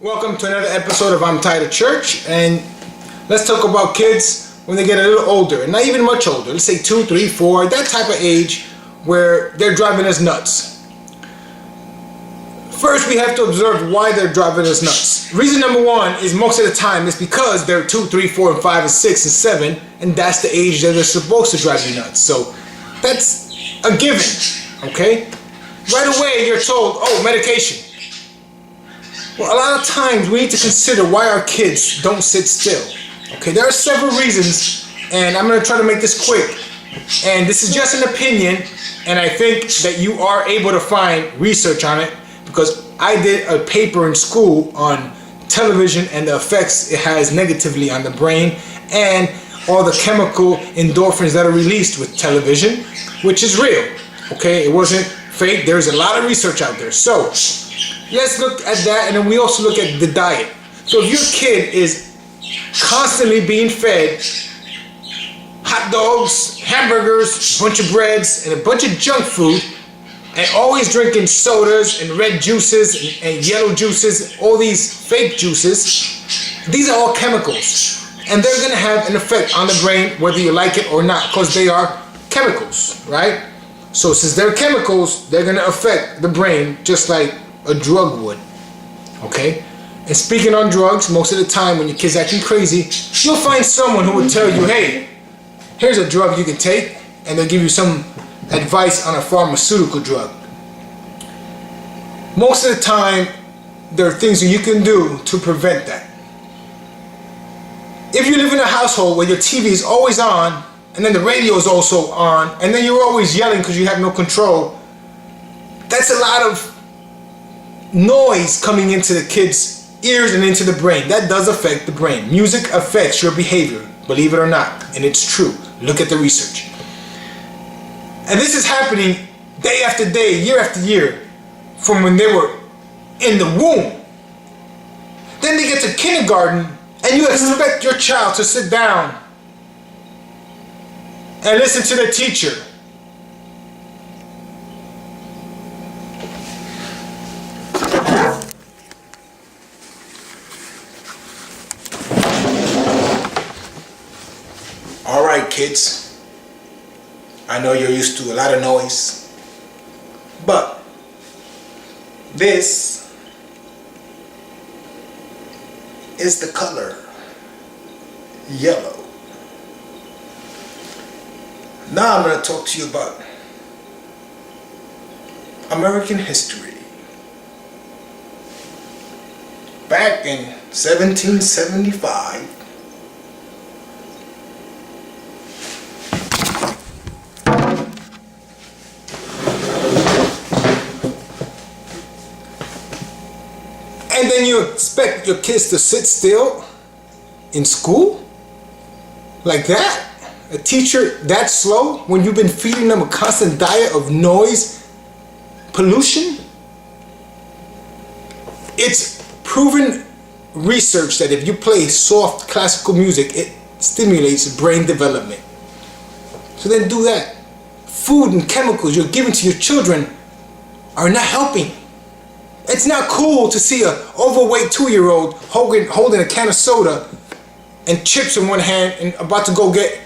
Welcome to another episode of I'm Tired of Church, and let's talk about kids when they get a little older, and not even much older. Let's say 2, 3, 4, that type of age where they're driving us nuts. First, we have to observe why they're driving us nuts. Reason number one is most of the time it's because they're 2, 3, 4, and 5, and 6, and 7, and that's the age that they're supposed to drive you nuts. So that's a given, okay? Right away, you're told, oh, medication. Well, a lot of times we need to consider why our kids don't sit still. Okay, there are several reasons, and I'm going to try to make this quick. And this is just an opinion, and I think that you are able to find research on it because I did a paper in school on television and the effects it has negatively on the brain and all the chemical endorphins that are released with television, which is real. Okay, it wasn't fake. There's a lot of research out there. So let's look at that, and then we also look at the diet. So if your kid is constantly being fed hot dogs, hamburgers, a bunch of breads, and a bunch of junk food, and always drinking sodas and red juices and yellow juices, all these fake juices, these are all chemicals. And they're going to have an effect on the brain whether you like it or not, because they are chemicals, right? So since they're chemicals, they're going to affect the brain just like a drug would, okay? And speaking on drugs, most of the time when your kid's acting crazy, you'll find someone who will tell you, hey, here's a drug you can take, and they'll give you some advice on a pharmaceutical drug. Most of the time, there are things that you can do to prevent that. If you live in a household where your TV is always on, and then the radio is also on, and then you're always yelling because you have no control, that's a lot of noise coming into the kids' ears and into the brain. That does affect the brain. Music affects your behavior, believe it or not, and it's true. Look at the research. And this is happening day after day, year after year, from when they were in the womb. Then they get to kindergarten, and you expect your child to sit down and listen to the teacher. All right, kids, I know you're used to a lot of noise, but this is the color yellow. Now I'm going to talk to you about American history. Back in 1775, and then you expect your kids to sit still in school? Like that? A teacher that slow when you've been feeding them a constant diet of noise, pollution? It's proven research that if you play soft classical music, it stimulates brain development. So then do that. Food and chemicals you're giving to your children are not helping. It's not cool to see an overweight 2-year-old holding a can of soda and chips in one hand and about to go get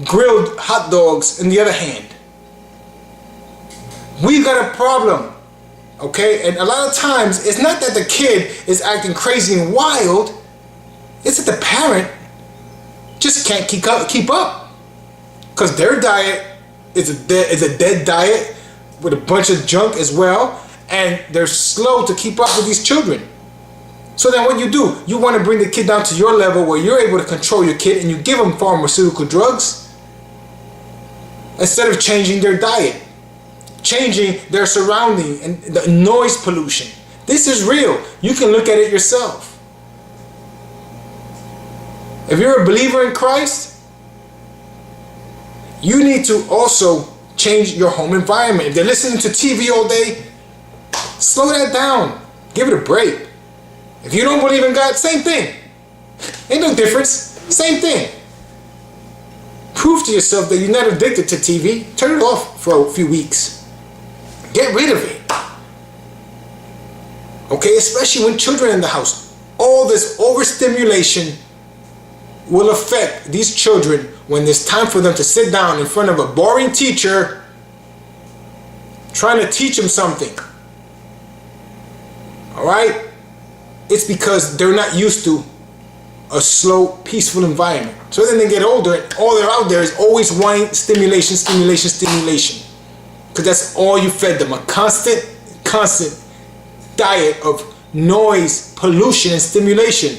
grilled hot dogs in the other hand. We've got a problem, okay? And a lot of times, it's not that the kid is acting crazy and wild, it's that the parent just can't keep up. Because their diet is a dead diet with a bunch of junk as well, and they're slow to keep up with these children. So then what do? You want to bring the kid down to your level where you're able to control your kid, and you give them pharmaceutical drugs instead of changing their diet, changing their surrounding and the noise pollution. This is real. You can look at it yourself. If you're a believer in Christ, you need to also change your home environment. If they're listening to TV all day, slow that down. Give it a break. If you don't believe in God, same thing. Ain't no difference. Same thing. Prove to yourself that you're not addicted to TV. Turn it off for a few weeks. Get rid of it. Okay, especially when children are in the house. all this overstimulation will affect these children when there's time for them to sit down in front of a boring teacher trying to teach them something. Alright? It's because they're not used to a slow, peaceful environment. So then they get older, and all they're out there is always wanting stimulation, stimulation, stimulation. Because that's all you fed them. A constant diet of noise, pollution, and stimulation.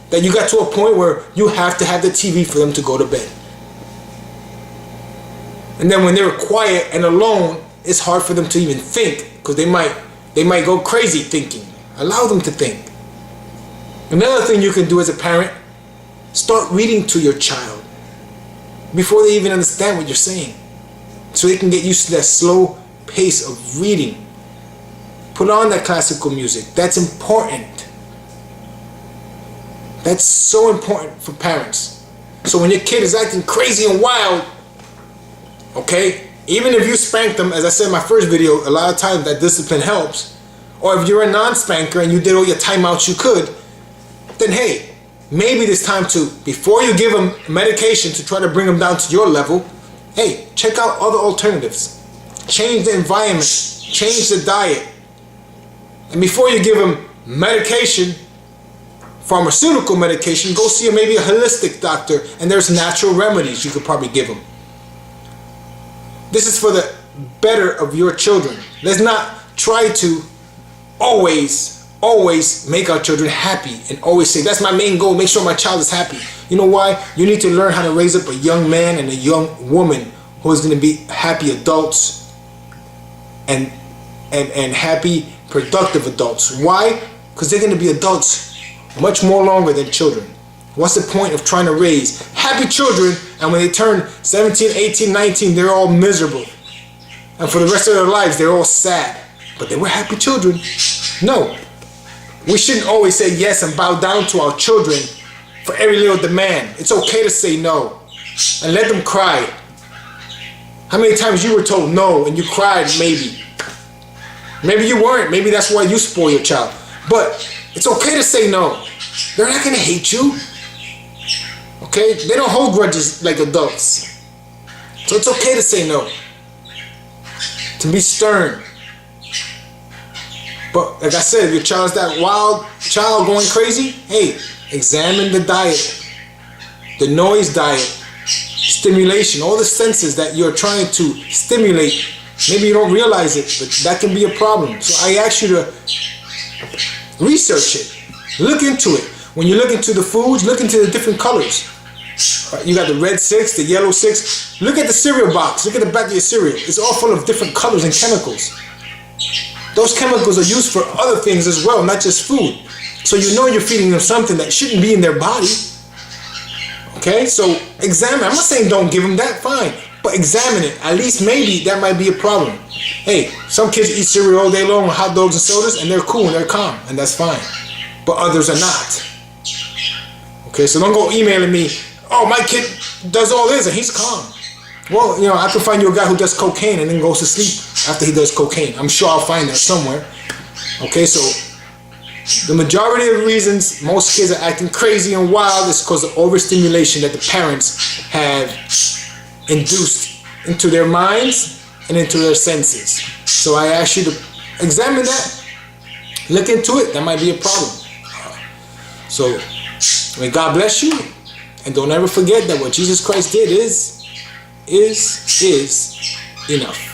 That you got to a point where you have to have the TV for them to go to bed. And then when they're quiet and alone, it's hard for them to even think, because they might go crazy thinking. Allow them to think. Another thing you can do as a parent, start reading to your child before they even understand what you're saying, so they can get used to that slow pace of reading. Put on that classical music. That's important. That's so important for parents. So when your kid is acting crazy and wild, okay, even if you spank them, as I said in my first video, a lot of times that discipline helps. Or if you're a non-spanker and you did all your timeouts you could, then hey, maybe it's time to, before you give them medication to try to bring them down to your level, hey, check out other alternatives. Change the environment, change the diet. And before you give them medication, pharmaceutical medication, go see maybe a holistic doctor, and there's natural remedies you could probably give them. This is for the better of your children. Let's not try to always make our children happy and always say, that's my main goal, make sure my child is happy. You know why? You need to learn how to raise up a young man and a young woman who is going to be happy adults and happy, productive adults. Why? Because they're going to be adults much more longer than children. What's the point of trying to raise happy children, and when they turn 17, 18, 19, they're all miserable, and for the rest of their lives they're all sad, but they were happy children? No. We shouldn't always say yes and bow down to our children for every little demand. It's okay to say no and let them cry. How many times you were told no and you cried? Maybe you weren't. Maybe that's why you spoil your child. But it's okay to say no. They're not going to hate you. Okay? They don't hold grudges like adults. So it's okay to say no. To be stern. But like I said, if your child is that wild child going crazy, hey, examine the diet, the noise diet, stimulation, all the senses that you're trying to stimulate. Maybe you don't realize it, but that can be a problem. So I ask you to research it, look into it. When you look into the foods, look into the different colors. Right, you got the red 6, the yellow 6. Look at the cereal box. Look at the back of your cereal. It's all full of different colors and chemicals. Those chemicals are used for other things as well, not just food. So you know you're feeding them something that shouldn't be in their body. Okay, so examine. I'm not saying don't give them that, fine. But examine it. At least maybe that might be a problem. Hey, some kids eat cereal all day long with hot dogs and sodas, and they're cool and they're calm, and that's fine. But others are not. Okay, so don't go emailing me, oh, my kid does all this and he's calm. Well, you know, I can find you a guy who does cocaine and then goes to sleep after he does cocaine. I'm sure I'll find that somewhere. Okay, so the majority of the reasons most kids are acting crazy and wild is because of overstimulation that the parents have induced into their minds and into their senses. So I ask you to examine that, look into it. That might be a problem. So may God bless you, and don't ever forget that what Jesus Christ did is enough.